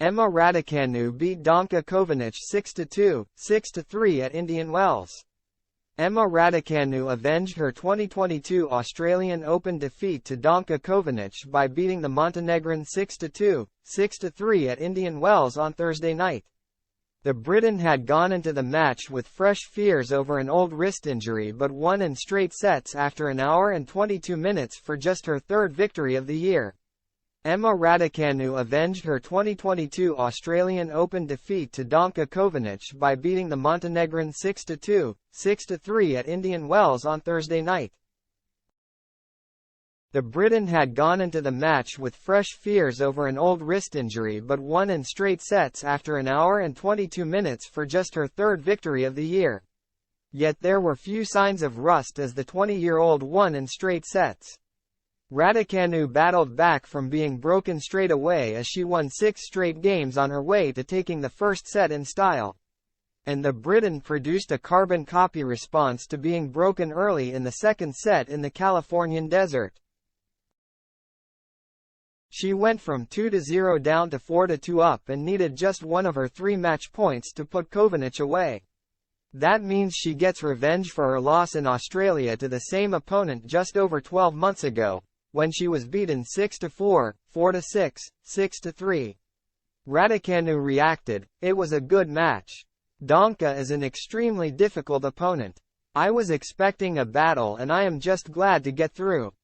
Emma Raducanu beat Danka Kovinic 6-2, 6-3 at Indian Wells. Emma Raducanu avenged her 2022 Australian Open defeat to Danka Kovinic by beating the Montenegrin 6-2, 6-3 at Indian Wells on Thursday night. The Briton had gone into the match with fresh fears over an old wrist injury but won in straight sets after an hour and 22 minutes for just her third victory of the year. Emma Raducanu avenged her 2022 Australian Open defeat to Danka Kovinic by beating the Montenegrin 6-2, 6-3 at Indian Wells on Thursday night. The Briton had gone into the match with fresh fears over an old wrist injury but won in straight sets after an hour and 22 minutes for just her third victory of the year. Yet there were few signs of rust as the 20-year-old won in straight sets. Raducanu battled back from being broken straight away as she won 6 straight games on her way to taking the first set in style. And the Briton produced a carbon copy response to being broken early in the second set in the Californian desert. She went from 2-0 down to 4-2 up and needed just one of her 3 match points to put Kovinic away. That means she gets revenge for her loss in Australia to the same opponent just over 12 months ago, when she was beaten 6-4, 4-6, 6-3. Raducanu reacted, "It was a good match. Danka is an extremely difficult opponent. I was expecting a battle and I am just glad to get through.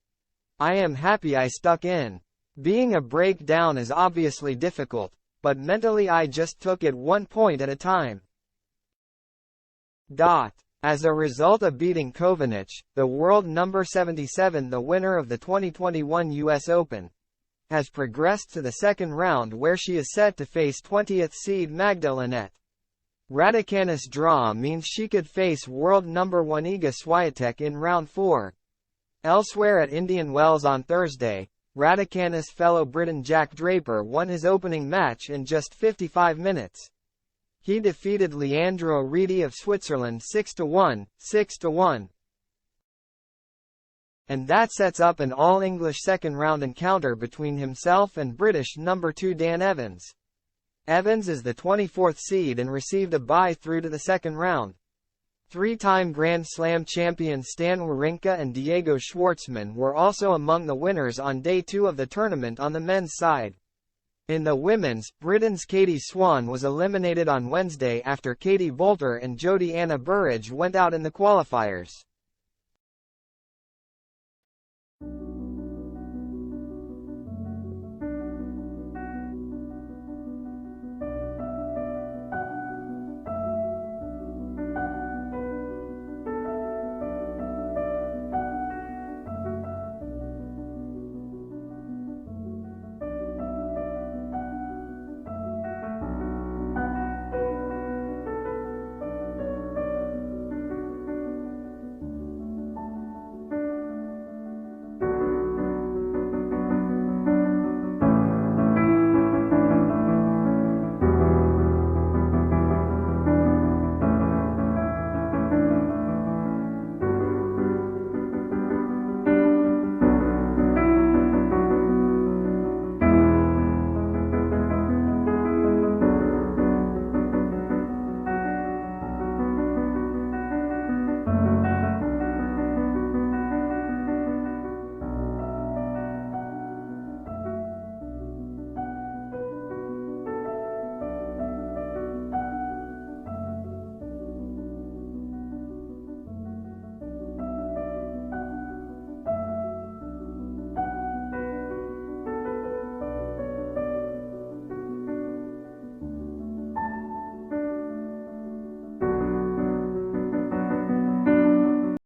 I am happy I stuck in. Being a breakdown is obviously difficult, but mentally I just took it 1 point at a time." As a result of beating Kovinic, the world number 77, the winner of the 2021 US Open, has progressed to the second round where she is set to face 20th seed Magdalena. Raducanu's draw means she could face world number 1 Iga Swiatek in round 4. Elsewhere at Indian Wells on Thursday, Raducanu's fellow Briton Jack Draper won his opening match in just 55 minutes. He defeated Leandro Riti of Switzerland 6-1, 6-1. And that sets up an all-English second-round encounter between himself and British number 2 Dan Evans. Evans is the 24th seed and received a bye through to the second round. 3-time Grand Slam champion Stan Wawrinka and Diego Schwartzman were also among the winners on day 2 of the tournament on the men's side. In the women's, Britain's Katie Swan was eliminated on Wednesday after Katie Boulter and Jodie Anna Burrage went out in the qualifiers.